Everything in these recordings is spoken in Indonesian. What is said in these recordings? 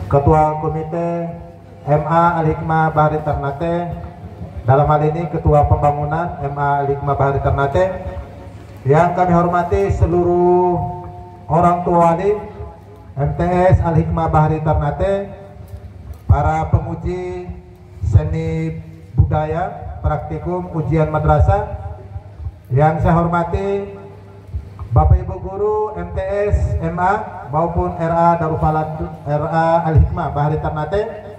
Ketua Komite MA Al-Hikmah Bahari Ternate, dalam hal ini Ketua Pembangunan MA Al-Hikmah Bahari Ternate, yang kami hormati seluruh orang tua wali MTS Al-Hikmah Bahari Ternate, para penguji seni budaya praktikum ujian madrasah, yang saya hormati Bapak Ibu Guru MTS MA maupun RA Al-Hikmah Bahari Ternate,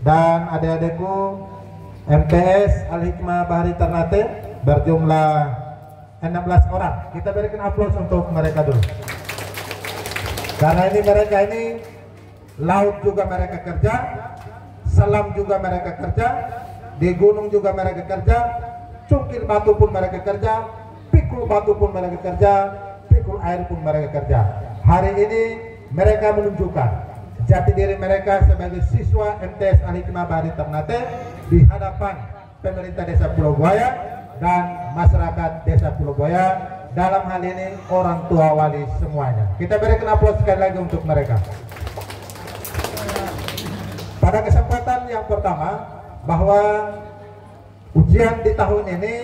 dan adik-adikku MTS Al-Hikmah Bahari Ternate berjumlah 16 orang. Kita berikan aplaus untuk mereka dulu. Karena mereka ini laut juga mereka kerja, selam juga mereka kerja, di gunung juga mereka kerja, cungkil batu pun mereka kerja, pikul batu pun mereka kerja, pikul air pun mereka kerja. Hari ini mereka menunjukkan jati diri mereka sebagai siswa MTS Al-Hikmah Bahari Ternate di hadapan pemerintah Desa Pulau Buaya dan masyarakat Desa Pulau Buaya, dalam hal ini orang tua wali semuanya. Kita berikan aplaus sekali lagi untuk mereka. Pada kesempatan yang pertama, bahwa ujian di tahun ini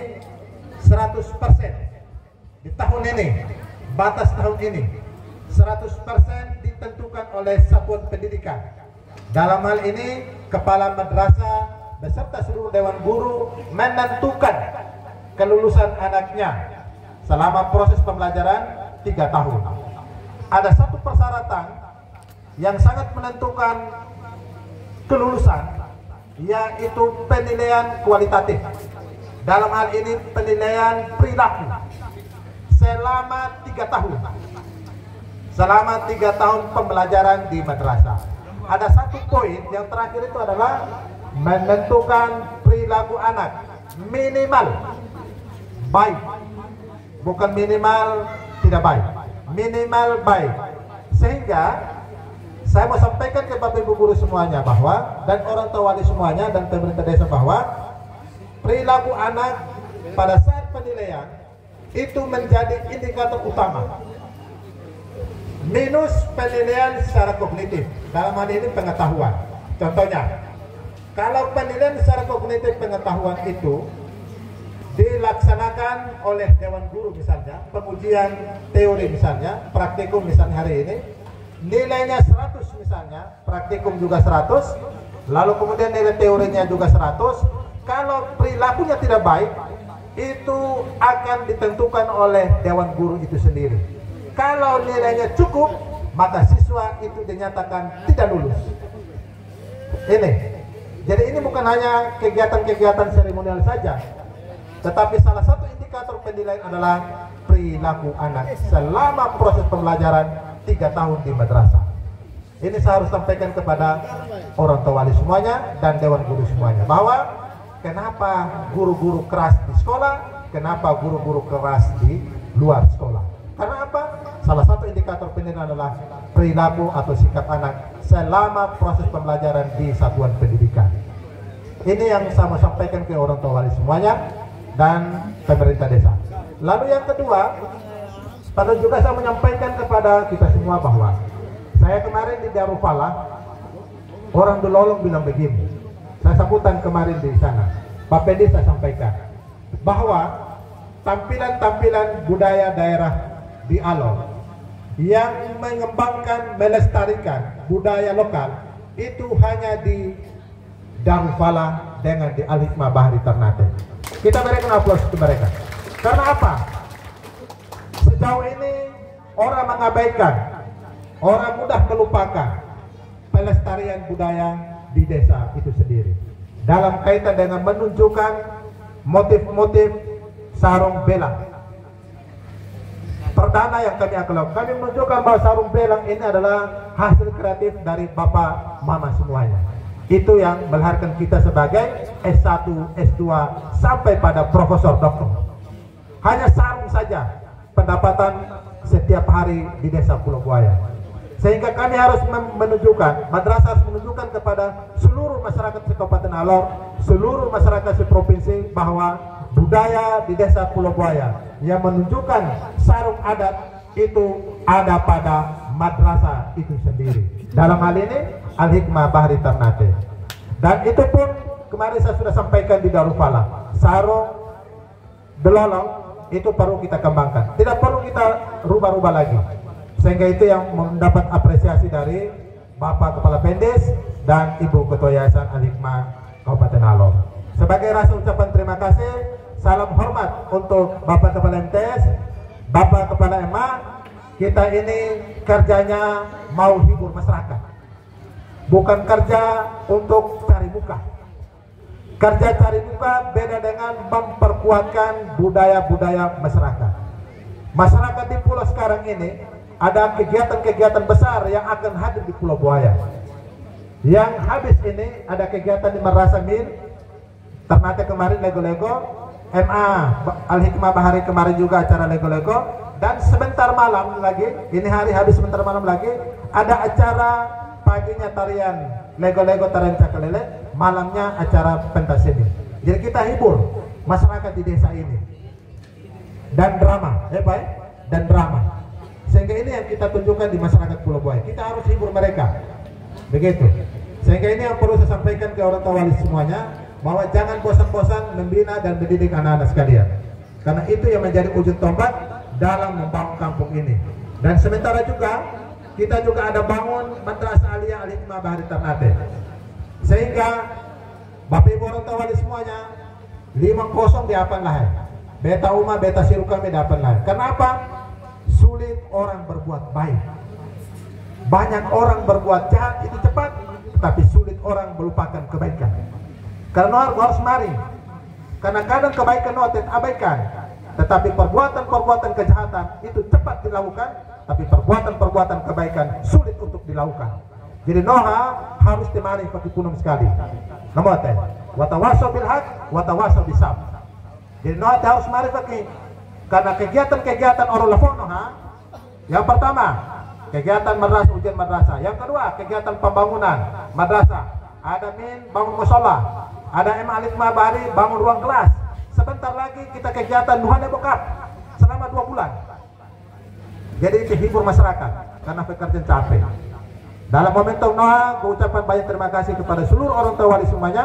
100%, di tahun ini, batas tahun ini 100% ditentukan oleh satuan pendidikan. Dalam hal ini kepala madrasah beserta seluruh dewan guru menentukan kelulusan anaknya selama proses pembelajaran 3 tahun. Ada satu persyaratan yang sangat menentukan kelulusan, yaitu penilaian kualitatif. Dalam hal ini penilaian perilaku selama 3 tahun. Selama 3 tahun pembelajaran di madrasah. Ada satu poin yang terakhir, itu adalah menentukan perilaku anak minimal baik, bukan minimal tidak baik, minimal baik. Sehingga saya mau sampaikan ke Bapak Ibu Guru semuanya bahwa, dan orang tua wali semuanya, dan pemerintah desa, bahwa perilaku anak pada saat penilaian itu menjadi indikator utama. Minus penilaian secara kognitif, dalam hal ini pengetahuan. Contohnya, kalau penilaian secara kognitif pengetahuan itu dilaksanakan oleh dewan guru misalnya, pengujian teori misalnya, praktikum misalnya hari ini, nilainya 100 misalnya, praktikum juga 100, lalu kemudian nilai teorinya juga 100. Kalau perilakunya tidak baik, itu akan ditentukan oleh dewan guru itu sendiri. Kalau nilainya cukup, maka siswa itu dinyatakan tidak lulus. Jadi ini bukan hanya kegiatan-kegiatan seremonial saja, tetapi salah satu indikator penilaian adalah perilaku anak selama proses pembelajaran 3 tahun di madrasah. Ini saya harus sampaikan kepada orang tua wali semuanya dan dewan guru semuanya, bahwa kenapa guru-guru keras di sekolah, kenapa guru-guru keras di luar sekolah. Karena apa? Salah satu indikator penilaian adalah perilaku atau sikap anak selama proses pembelajaran di satuan pendidikan. Ini yang saya mau sampaikan ke orang tua wali semuanya dan pemerintah desa. Lalu yang kedua, pada juga saya menyampaikan kepada kita semua bahwa saya kemarin di Darul Falah, orang Delolong bilang begini, saya sambutan kemarin di sana, Pak Pedi saya sampaikan bahwa tampilan-tampilan budaya daerah di Alor yang mengembangkan, melestarikan budaya lokal itu hanya di Darul Falah dengan di Al-Hikmah Bahari Ternate. Kita berikan aplaus ke mereka. Karena apa? Sejauh ini orang mengabaikan, orang mudah melupakan pelestarian budaya di desa itu sendiri, dalam kaitan dengan menunjukkan motif-motif sarung belang. Perdana yang kami akan lakukan, kami menunjukkan bahwa sarung belang ini adalah hasil kreatif dari bapak mama semuanya. Itu yang melahirkan kita sebagai S1, S2 sampai pada profesor doktor. Hanya sarung saja pendapatan setiap hari di desa Pulau Buaya. Sehingga kami harus menunjukkan, madrasah harus menunjukkan kepada seluruh masyarakat Kabupaten Alor, seluruh masyarakat seprovinsi, bahwa budaya di desa Pulau Buaya yang menunjukkan sarung adat itu ada pada madrasah itu sendiri. Dalam hal ini Al-Hikmah Bahri Ternate. Dan itu pun kemarin saya sudah sampaikan di Darufala, Sarong, Delolong itu perlu kita kembangkan, tidak perlu kita rubah-rubah lagi, sehingga itu yang mendapat apresiasi dari Bapak Kepala Pendes dan Ibu Ketua Yayasan Al-Hikmah Kabupaten Alor. Sebagai rasa ucapan terima kasih, salam hormat untuk Bapak Kepala MTS, Bapak Kepala MA. Kita ini kerjanya mau hibur masyarakat, bukan kerja untuk cari muka. Kerja cari muka beda dengan memperkuatkan budaya-budaya masyarakat. Masyarakat di pulau sekarang ini ada kegiatan-kegiatan besar yang akan hadir di Pulau Buaya. Yang habis ini ada kegiatan di Madrasah Min Ternate kemarin Lego-Lego, MA Al-Hikmah Bahari kemarin juga acara Lego-Lego, dan sebentar malam lagi, ini hari habis sebentar malam lagi ada acara paginya tarian Lego-Lego tarian Cakalele, malamnya acara pentas seni. Jadi kita hibur masyarakat di desa ini, dan drama, baik, dan drama. Sehingga ini yang kita tunjukkan di masyarakat Pulau Buaya. Kita harus hibur mereka, begitu. Sehingga ini yang perlu saya sampaikan ke orang tua wali semuanya, bahwa jangan bosan-bosan membina dan mendidik anak-anak sekalian, karena itu yang menjadi ujung tombak dalam membangun kampung ini. Dan sementara juga kita juga ada bangun Madrasah Aliyah Al-Hikmah Bahri Ternate, sehingga Bapak Ibu orang tua wali semuanya 50 di Apan Lahir, Beta Uma, Beta Siru kami di Apan Lahir. Kenapa? Sulit orang berbuat baik. Banyak orang berbuat jahat itu cepat, tapi sulit orang melupakan kebaikan. Karena harus mari, karena kadang kebaikan kita abaikan, tetapi perbuatan-perbuatan kejahatan itu cepat dilakukan, tapi perbuatan-perbuatan kebaikan sulit untuk dilakukan. Jadi noha harus dimari pakai punum sekali. Nomor teh, watawaso bil haq, watawaso bisab. Jadi noha harus mari pakai, karena kegiatan-kegiatan orang lafon noha. Yang pertama, kegiatan madrasah, ujian madrasah. Yang kedua, kegiatan pembangunan madrasah. Ada min bangun musola, ada Al-Hikmah Bahri bangun ruang kelas. Sebentar lagi kita kegiatan Nuhana Bokap selama 2 bulan. Jadi itu hibur masyarakat karena pekerjaan capek. Dalam momentum Noah, mengucapkan banyak terima kasih kepada seluruh orang tua wali semuanya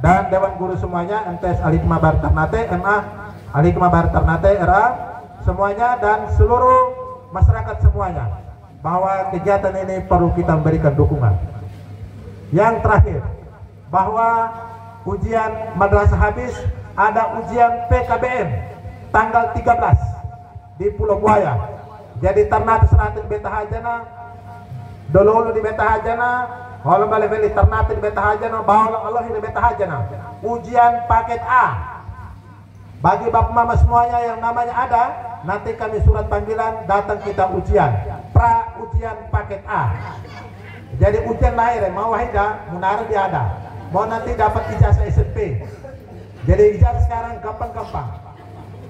dan Dewan Guru semuanya, MTS Al-Hikmah Bahri Ternate, MA Al-Hikmah Bahri Ternate, RA semuanya, dan seluruh masyarakat semuanya, bahwa kegiatan ini perlu kita memberikan dukungan. Yang terakhir, bahwa ujian madrasah habis, ada ujian PKBM tanggal 13 di Pulau Buaya. Jadi Ternate Seratin Beta Hajana, Dololo di Beta Hajana, Holam Baleveli Ternate di Beta Hajana, Bahola Allah di Beta Hajana. Ujian paket A. Bagi bapak mama semuanya yang namanya ada, nanti kami surat panggilan datang kita ujian. Pra ujian paket A. Jadi ujian lahir, mau wahida, munara dia ada. Mau nanti dapat ijazah SMP. Jadi ijazah sekarang gampang-gampang.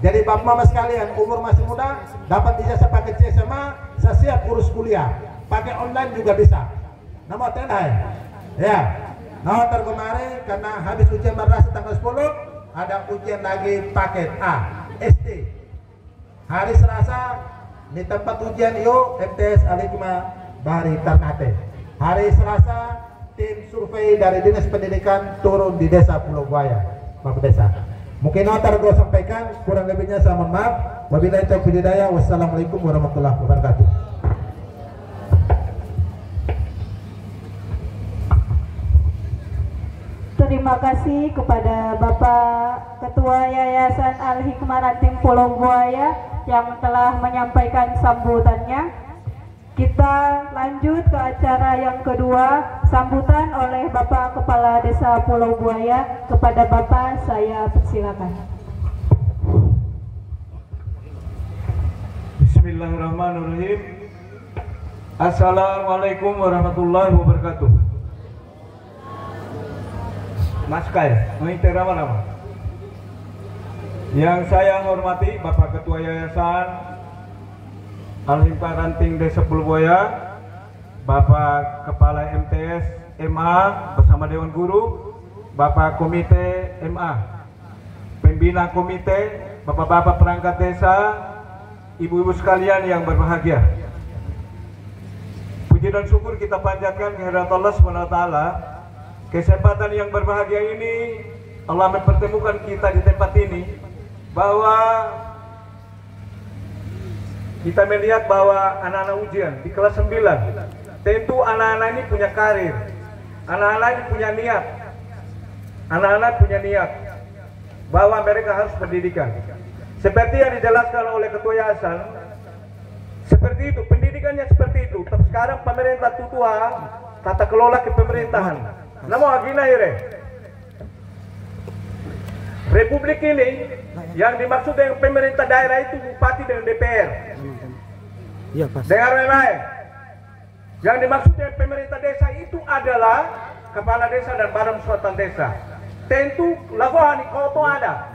Jadi bapak mama sekalian, umur masih muda, dapat ijazah pakai C SMA, saya siap urus kuliah. Pakai online juga bisa. Nama tenai. Ya. Nah, kemarin karena habis ujian madrasah tanggal 10, ada ujian lagi paket A, SD. Hari Selasa di tempat ujian yuk MTS Al-Hikmah Bahri Ternate. Hari Selasa tim survei dari Dinas Pendidikan turun di desa Pulau Buaya, Bapak Desa. Mungkin notar gue sampaikan, kurang lebihnya saya mohon maaf. Wabillahi taufiq hidayah. Wassalamualaikum warahmatullahi wabarakatuh. Terima kasih kepada Bapak Ketua Yayasan Al-Hikmah Ranting Pulau Buaya yang telah menyampaikan sambutannya. Kita lanjut ke acara yang kedua, sambutan oleh Bapak Kepala Desa Pulau Buaya. Kepada Bapak saya persilakan. Bismillahirrahmanirrahim. Assalamualaikum warahmatullahi wabarakatuh. Mas Kai, menginter nama-nama. Yang saya hormati Bapak Ketua Yayasan Al-Hikmah Ranting Desa Pulau Buaya, Bapak Kepala MTS MA bersama Dewan Guru, Bapak Komite MA, Pembina Komite, Bapak-bapak perangkat desa, ibu-ibu sekalian yang berbahagia. Puji dan syukur kita panjatkan kehadirat Allah SWT. Kesempatan yang berbahagia ini Allah mempertemukan kita di tempat ini, bahwa kita melihat bahwa anak-anak ujian di kelas 9, tentu anak-anak ini punya karir, anak-anak ini punya niat, anak-anak punya niat bahwa mereka harus pendidikan. Seperti yang dijelaskan oleh Ketua Yayasan, seperti itu, pendidikannya seperti itu. Tapi sekarang pemerintah tutua tata kelola kepemerintahan. Namun agina ire, Republik ini yang dimaksud dengan pemerintah daerah itu bupati dan DPR. Iya, Pak. Dengar baik. Yang dimaksud dengan pemerintah desa itu adalah kepala desa dan badan musyawaratan desa. Tentu laporan koto ada.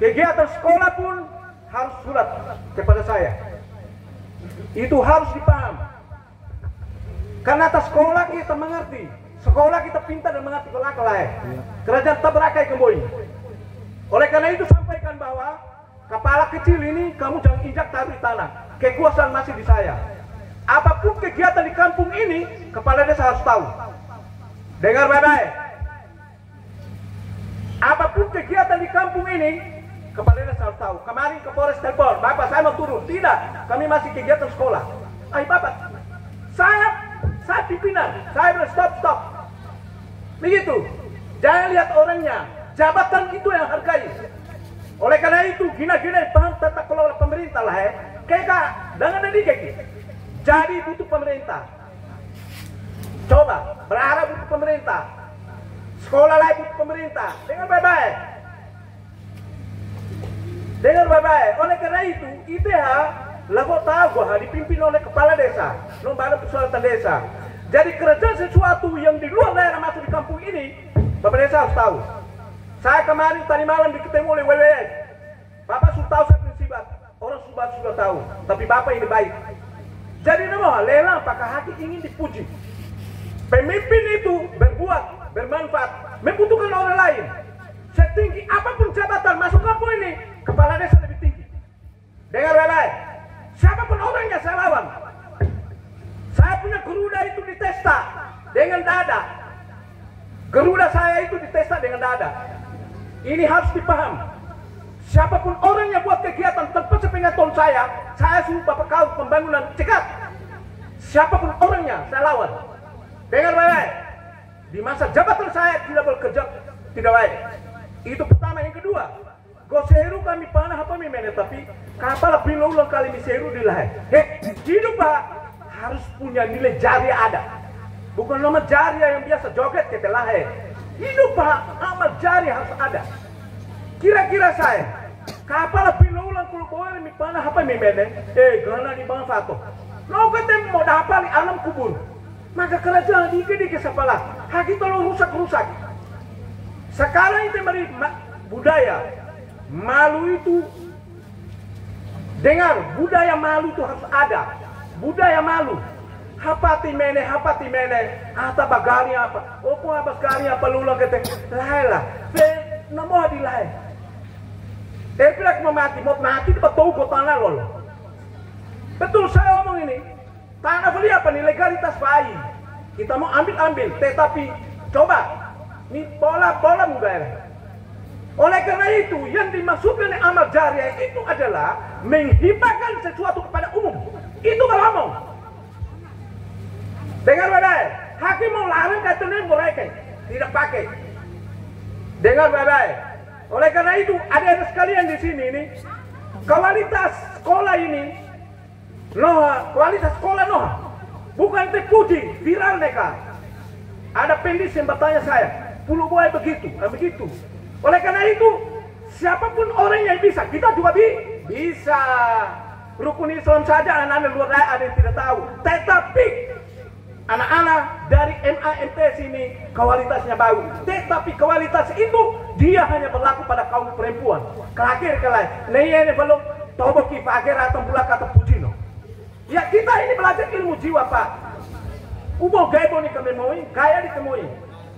Kegiatan sekolah pun harus surat kepada saya. Itu harus dipaham. Karena atas sekolah kita mengerti, sekolah kita pintar dan mengerti kelak-kelak. Kerajaan tabrakai kembali. Oleh karena itu sampaikan bahwa kepala kecil ini kamu jangan injak taruh di tanah. Kekuasaan masih di saya. Apapun kegiatan di kampung ini, kepala desa harus tahu. Dengar baik-baik. Apapun kegiatan di kampung ini, kepala desa harus tahu. Kemarin ke Polres telepon, Bapak saya mau turun. Tidak, kami masih kegiatan sekolah. Ayo Bapak, saya pimpinan, saya bilang stop. Begitu. Jangan lihat orangnya, jabatan itu yang hargai. Oleh karena itu, gina-gina paham tata kelola pemerintah lah Kayak dengan dedikasi. Jadi butuh pemerintah. Coba berharap butuh pemerintah. Sekolah lain butuh pemerintah. Dengar baik-baik. Dengar baik-baik. Oleh karena itu, ITH lagu tahu dipimpin oleh kepala desa, lembaga persolatan desa. Jadi kerjaan sesuatu yang di luar daerah masuk di kampung ini, Bapak desa harus tahu. Saya kemarin tadi malam ketemu oleh WWS. Bapak sudah tahu saya prinsip, orang sudah tahu. Tapi Bapak ini baik. Jadi nama lelang apakah hati ingin dipuji. Pemimpin itu berbuat, bermanfaat, membutuhkan orang lain. Setinggi apapun jabatan masuk kampung ini, kepala desa lebih tinggi. Dengar baik-baik. Siapapun orangnya saya lawan. Saya punya Garuda itu ditesta dengan dada. Garuda saya itu ditesta dengan dada. Ini harus dipaham. Siapapun orang yang buat kegiatan tanpa sepengetahuan saya suruh Bapak kau pembangunan cekat. Siapapun orangnya, saya lawan. Dengar baik. Di masa jabatan saya tidak bekerja tidak baik. Itu pertama. Yang kedua, goseru kami panah apa mimene tapi kapal pilo ulang kali miseru di lahir. Hidup Pak harus punya nilai jari ada. Bukan nama jari yang biasa joget ke lahir. Hidup Pak amal jari harus ada. Kira-kira saya kapal pilo ulang kulo boleh mi panah apa mimene? Gana di bang fato. Lo ketemu mau dapat di alam kubur. Maka kerajaan dikit-dikit sepalah. Haki tolong rusak-rusak. Sekarang itu mari budaya malu itu. Dengar, budaya malu itu harus ada. Budaya malu. Hapati mene. Ata bagari apa? Opo apa bagari apa lulang kete? Lahirlah. Namo di lahir. Terpilak mau mati betul kok tanah lol. Betul saya omong ini. Tanah beli apa nih legalitas baik. Kita mau ambil, tetapi coba ini bola mudah. Oleh karena itu yang dimaksudkan amal jariah itu adalah menghibahkan sesuatu kepada umum. Itu kalau ngomong. Dengar baik-baik. Hakim mau larang katanya mereka tidak pakai. Dengar baik-baik. Oleh karena itu ada sekalian di sini ini kualitas sekolah ini kualitas sekolah bukan terpuji viral mereka. Ada pendis yang bertanya saya, Pulau Buaya begitu. Oleh karena itu siapapun orang yang bisa, kita juga bisa. Rukun Islam saja anak-anak luar daerah ada yang tidak tahu. Tetapi anak-anak dari MAMTS ini kualitasnya bagus. Tetapi kualitas itu dia hanya berlaku pada kaum perempuan. Kelakir ini belum tobo kifakir atau bulak atau pujino. Ya kita ini belajar ilmu jiwa Pak. Ubo gebo nih kami mau, kaya ditemui.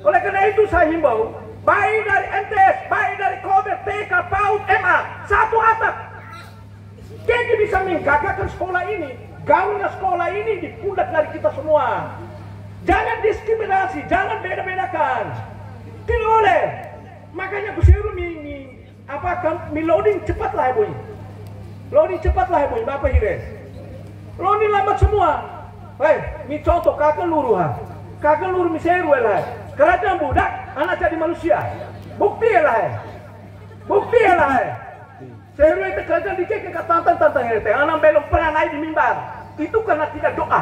Oleh karena itu saya himbau, baik dari MTS, baik dari Kober, TK, PAUD, MA, satu atap. Jadi bisa menggagahkan sekolah ini garunya sekolah ini di pundak dari kita semua. Jangan diskriminasi, jangan beda-bedakan. Tidak boleh. Makanya kusiru mi loading cepatlah ibu. Loading cepatlah ibu, Bapak Hires. Loading lambat semua. Mi contoh kakak luruh ha. Kakak luruh mi seru lah. Kerajaan budak, anak jadi manusia. Bukti lah. Bukti lah. Seru itu kerajaan dicek ke tantang itu. Anak belum pernah naik di mimbar. Itu karena tidak doa.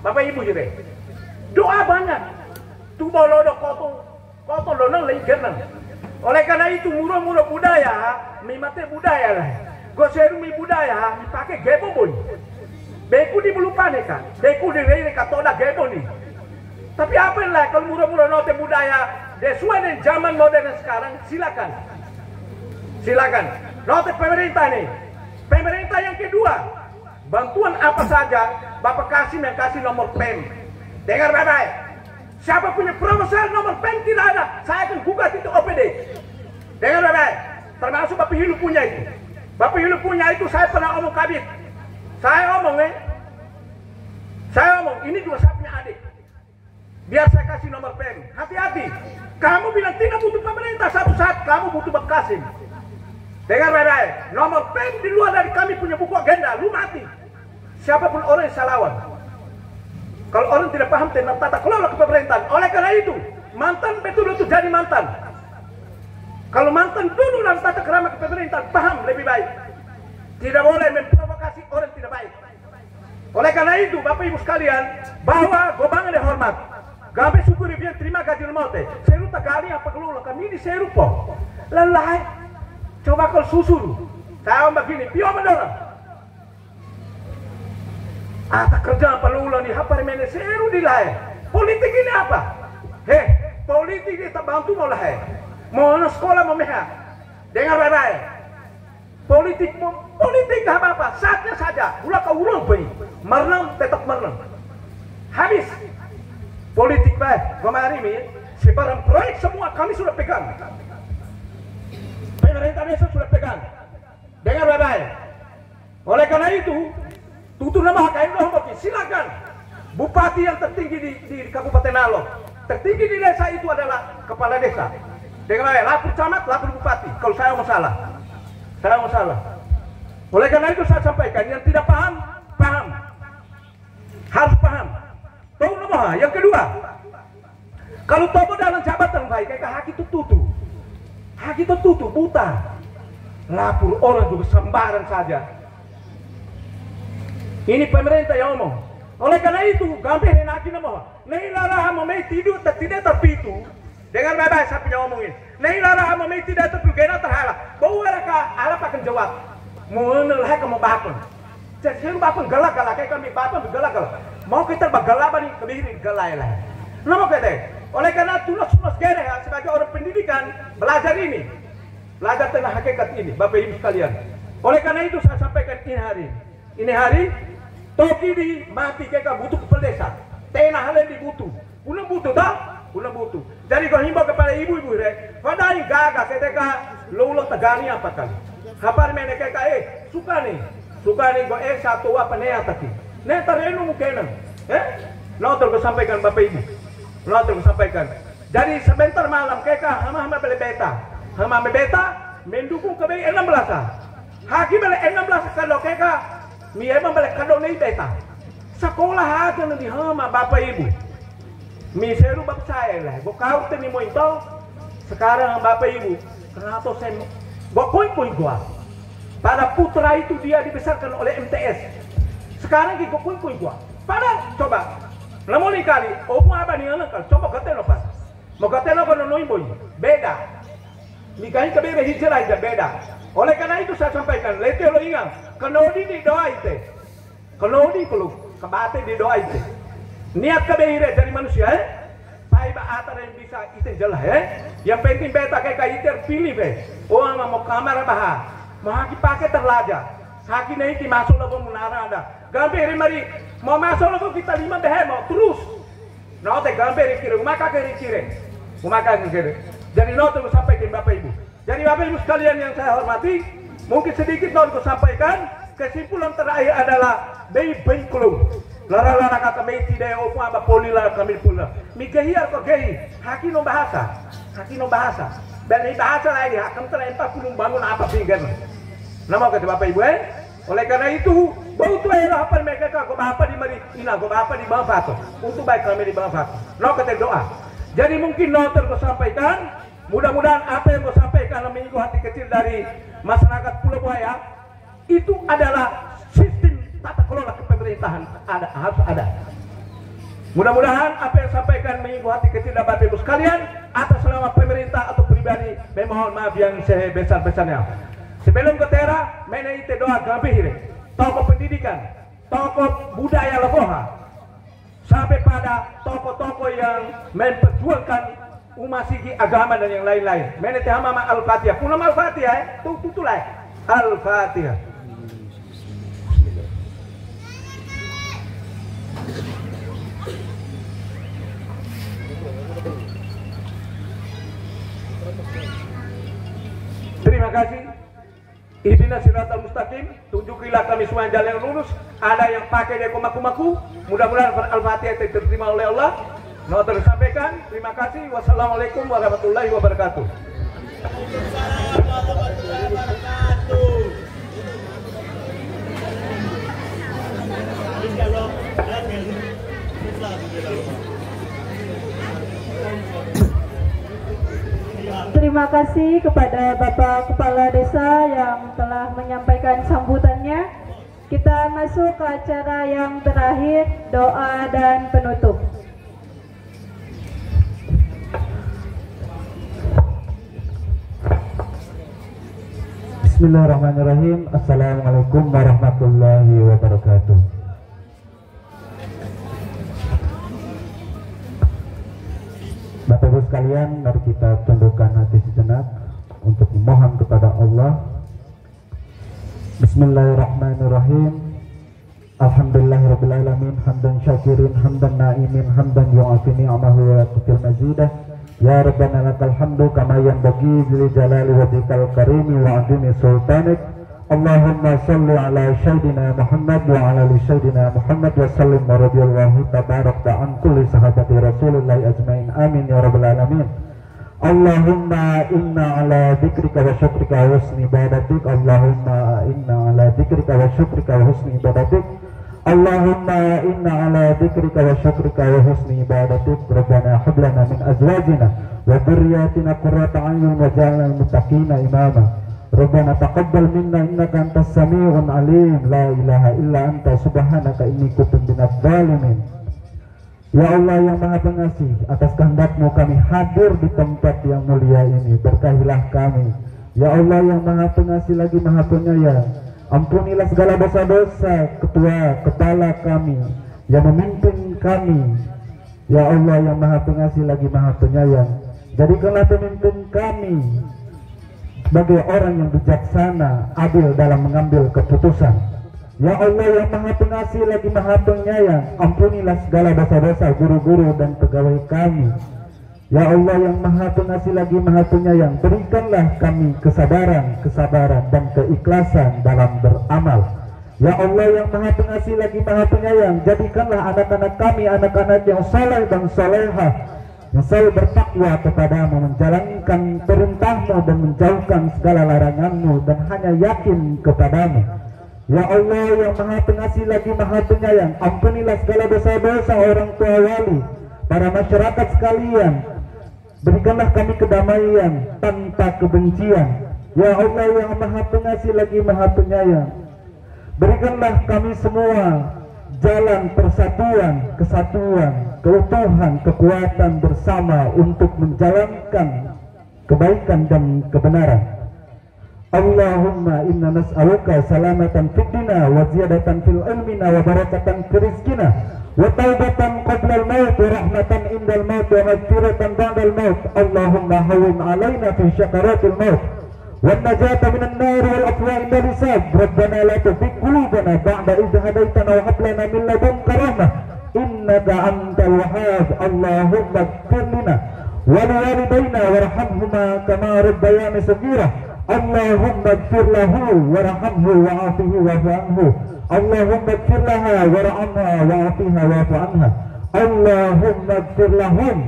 Bapak Ibu Hires. Doa banyak. Tu bolodo kotong lonang lagi genang. Oleh karena itu murah-murah budaya, mimate budaya lah. Goseru mi budaya, mi pakai gebo boy. Beku di belupane kan, beku di rei katoda gebo nih. Tapi apa lah kalau murah-murah note budaya, sesuai dengan zaman modern sekarang, silakan. Silakan. Note pemerintah nih. Pemerintah yang kedua, bantuan apa saja, Bapak Kasim yang kasih nomor PEM. Dengar baik-baik. Siapa punya proposal nomor PEM tidak ada, saya akan gugat itu OPD. Dengar baik-baik. Termasuk Bapak Hilu punya itu. Bapak Hilu punya itu saya pernah omong kabit. Saya omong ini juga saya punya adik. Biar saya kasih nomor PEM. Hati-hati. Kamu bilang tidak butuh pemerintah, satu saat kamu butuh Bapak Kasim. Dengar baik-baik. Nomor PEM di luar dari kami punya buku agenda, lu mati. Siapapun orang yang saya lawan. Kalau orang tidak paham tentang tata kelola kepemerintahan, oleh karena itu mantan betul-betul jadi mantan. Kalau mantan dulu dalam tata kerama kepemerintahan paham lebih baik. Tidak boleh memprovokasi orang tidak baik. Oleh karena itu Bapak Ibu sekalian, bahwa gobangan dihormat. Gabe syukuri biar terima gaji lemote. Seru tagali apa keluar kami di seru po. Lelai. Coba kalau susur. Saya begini, pio mendorong. Ata kerja apa lu nih hapa remene seru di lain. Politik ini apa? Politik ini tak bantu mau lah. Mau sekolah mau meha. Dengar baik-baik. Politik tak apa-apa, saatnya saja. Ulah kau ulang bayi. Merenang tetap merenang. Habis. Politik baik. Kemarin ini sebarang proyek semua kami sudah pegang. Pemerintah desa sudah pegang. Dengar baik-baik. Oleh karena itu tutur nama HKM Lombok, silakan. Bupati yang tertinggi di Kabupaten Alor, tertinggi di desa itu adalah kepala desa. Dengan lapor camat, lapor bupati. Kalau saya masalah, Oleh karena itu saya sampaikan, yang tidak paham, paham. Harus paham. Tahu nama? Yang kedua, kalau tobo dalam jabatan baik, kayak haki itu tutu, buta. Lapor orang juga sembarang saja. Ini pemerintah yang ngomong. Oleh karena itu, gampang lagi nama. Nailara mau tidur tidak terpitu. Dengar baik-baik saya punya ngomongin. Nailara mau tidak terpitu kena terhalang. Bawa mereka ala pakai jawab. Mau nelayan kamu bapak. Jadi bapak galak-galak kayak kami bapak galak-galak. Mau kita bergalak nih kebiri galak lah. Nama kata. Oleh karena tunas gere sebagai orang pendidikan belajar ini. Belajar tentang hakikat ini, Bapak Ibu sekalian. Oleh karena itu saya sampaikan ini hari toki di mati keka butuh kepala desa. Tena halen dibutuh. Ulang butuh dah? Ulang butuh. Jadi kau himbau kepada ibu-ibu rek, padahal gagah ketika lo tegani apa kali. Kabar mene keka suka nih kau satu apa nih tadi. Nih terenu mungkin. Notor kau sampaikan Bapak Ibu. Notor kau sampaikan. Jadi sebentar malam keka hama beta mendukung ke 16. Hakim beli 16 kalau keka mi emang balik kado nih beta. Sekolah aja nanti hama Bapak Ibu. Mi seru bapak saya lah. Kau temi mau itu. Sekarang Bapak Ibu. Kenapa saya poin gua. Pada putra itu dia dibesarkan oleh MTS. Sekarang kita poin gua. Pada coba. Namun kali. Opo apa nih anak? Coba katelo pas. Mau katelo kalau noin boy. Beda. Nikahin kebebe hijrah aja beda. Oleh karena itu saya sampaikan, lete lo ingat, kenodi di doa itu, kenodi kalau kebate di doa itu, niat kebehire dari manusia, paiba atar yang bisa itu jelas yang penting beta kayak itu pilih oh mau kamar bah, mau haki pakai terlaja, haki nanti masuk lagi menara ada, gampang mari mau masuk lagi kita 5 mau terus, nanti gampang kiri, rumah kiri, jadi nanti sampaikan Bapak Ibu. Jadi Bapak Ibu sekalian yang saya hormati, mungkin sedikit mau sampaikan, kesimpulan terakhir adalah bei bengklung. Lara kata bei tidak opo aba polila kami pula. Mi gehiar ko gehi. Haki no bahasa. Dan ini bahasa lain akan terlempar belum bangun apa pinggan. Nama kata Bapak Ibu Oleh karena itu, bau tu apa mereka kau apa di mari ina kau apa di bawah fato. Untuk baik kami di bawah fato. No kata doa. Jadi mungkin no terus sampaikan. Mudah-mudahan apa yang kau sampaikan dalam minggu hati kecil dari masyarakat Pulau Buaya itu adalah sistem tata kelola kepemerintahan harus ada. Mudah-mudahan apa yang sampaikan minggu hati kecil dan Bapak Ibu sekalian atas nama pemerintah atau pribadi memohon maaf yang sebesar-besarnya. Sebelum ke tera, menaiti doa gambir, tokoh pendidikan, tokoh budaya Levoha, sampai pada tokoh-tokoh yang memperjuangkan umat sigi agama dan yang lain-lain. Menaiti hama Al-Fatihah, pulang Al-Fatihah, tutulai Al-Fatihah. Terima kasih. Ihdinas siratal mustaqim, tunjukilah kami semua jalan yang lurus. Ada yang pakai dia maku-maku. Mudah-mudahan Al-Fatihah diterima oleh Allah. Nah, terus sampaikan. Terima kasih. Wassalamualaikum warahmatullahi wabarakatuh. Terima kasih kepada Bapak Kepala Desa yang telah menyampaikan sambutannya. Kita masuk ke acara yang terakhir, doa dan penutup. Bismillahirrahmanirrahim. Assalamualaikum warahmatullahi wabarakatuh. Bapak Ibu sekalian, mari kita tundukkan hati sejenak untuk memohon kepada Allah. Bismillahirrahmanirrahim. Alhamdulillahirrabbilalamin. Hamdan syakirin, hamdan na'imin, hamdan yu'afi ni'amahu wa yakutil mazidah. Ya Rabbana lakal hamdu kama yanbaghi li jalali wajhikal karimi wa 'azimi sultanik. Allahumma salli ala sayyidina Muhammad wa ala ali sayyidina Muhammad wa sallim wa radiyallahu tabarak an kulli sahabati Rasulullah ajmain. Amin ya rabbal alamin. Allahumma inna ala dzikrika wa syukrika wa husni ibadatik. Allahumma inna ala dzikrika wa syukrika wa husni ibadatik. Allahumma inna ala dzikrika wa syukrika wa husni ibadatik. Rabbana hab lana min azwajina wa dhurriyyatina qurrata a'yun waj'alna lil muttaqina imama. Rabbana taqabbal minna innaka antas sami'un alim. La ilaha illa anta subhanaka inni kuntu minadz zalimin. Ya Allah yang Maha Pengasih, atas kehendak-Mu kami hadir di tempat yang mulia ini. Berkahilah kami. Ya Allah yang Maha Pengasih lagi Maha Penyayang, ampunilah segala dosa-dosa ketua kepala kami yang memimpin kami. Ya Allah yang Maha Pengasih lagi Maha Penyayang, jadikanlah pemimpin kami sebagai orang yang bijaksana, adil dalam mengambil keputusan. Ya Allah yang Maha Pengasih lagi Maha Penyayang, ampunilah segala dosa-dosa guru-guru dan pegawai kami. Ya Allah yang Maha Pengasih lagi Maha Penyayang, berikanlah kami kesabaran dan keikhlasan dalam beramal. Ya Allah yang Maha Pengasih lagi Maha Penyayang, jadikanlah anak-anak kami anak-anak yang saleh dan salehah, yang selalu bertakwa kepadamu, menjalankan perintahmu dan menjauhkan segala laranganmu dan hanya yakin kepadamu. Ya Allah yang Maha Pengasih lagi Maha Penyayang, ampunilah segala dosa-dosa orang tua wali, para masyarakat sekalian. Berikanlah kami kedamaian tanpa kebencian. Ya Allah yang Maha Pengasih lagi Maha Penyayang, berikanlah kami semua jalan persatuan, kesatuan, keutuhan, kekuatan bersama untuk menjalankan kebaikan dan kebenaran. Allahumma inna nas'aluka salamatan fid dina wa ziyadatan fil ilmina wa barakatan fil rizqina wa taubatan qabla al-maut wa rahmatan indal maut wa maghfiratan ba'dal maut. Allahumma hawwin alaina fi syakaratil maut wan najata minan nar wal afwa inda hisab. Rabbana la tuzigh qulubana ba'da idh hadaytana wa hab lana min ladunka rahmah innaka antal wahhab. Allahumma ighfir lana wa liwalidayna warhamhuma kama rabbayani saghira. Allahumma ighfir lahu warhamhu wa'afihi wa'fu anhu. Allahumma ighfir laha warhamha wa'afiha wa'fu anha. Allahumma ighfir lahum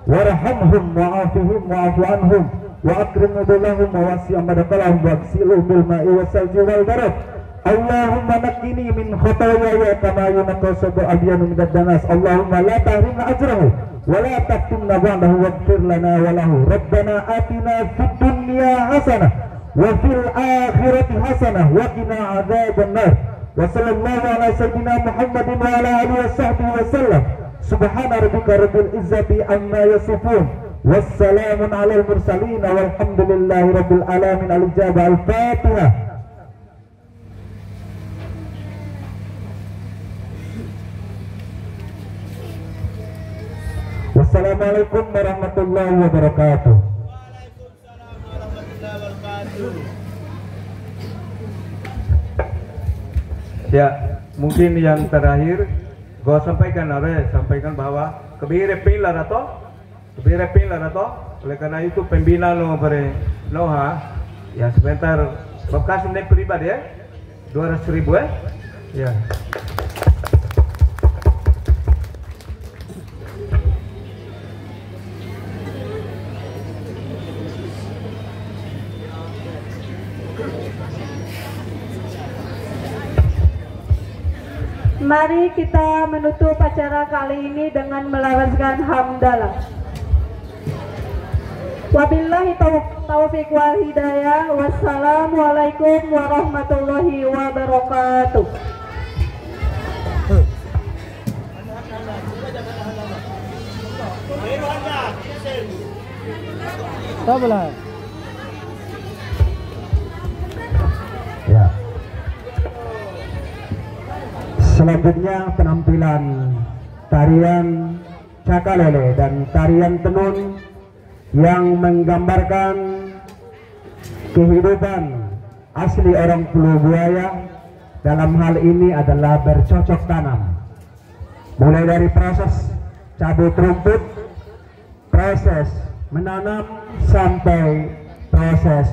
warhamhum wa'afihim wa'fu anhum wa akrim nuzulahum wa wasi' madkhalahum wa agsilhum bil ma'i was-salji wal barad. Allahumma naqqini min khataaya kama yunqqa sab'u abyanu min ad-danas. Allahumma la tahrimna ajrahu wa la taftinna ba'dahu waghfir lana wa lahu. Rabbana atina fid dunya hasanah wa fil akhirati hasanah wa qina adzaban nar. Wa sallallahu ala sayyidina Muhammadin wa ala alihi wa sahbihi wa sallam. Subhana rabbika rabbil izzati amma yasifun. Wassalamun alal mursalin walhamdulillahi rabbil alamin. Al-ijabah al-Fatihah. Wassalamualaikum warahmatullahi wabarakatuh. Ya, mungkin yang terakhir gua sampaikan bahwa kebiri pilar atau oleh karena itu pembina no ha ya sebentar bekas ini pribadi ya 200.000 ya. Mari kita menutup acara kali ini dengan melafazkan hamdalah. Wabillahi taufiq wal hidayah. Wassalamualaikum warahmatullahi wabarakatuh. Ya. Selanjutnya penampilan tarian cakalele dan tarian tenun yang menggambarkan kehidupan asli orang Pulau Buaya. Dalam hal ini adalah bercocok tanam, mulai dari proses cabut rumput, proses menanam sampai proses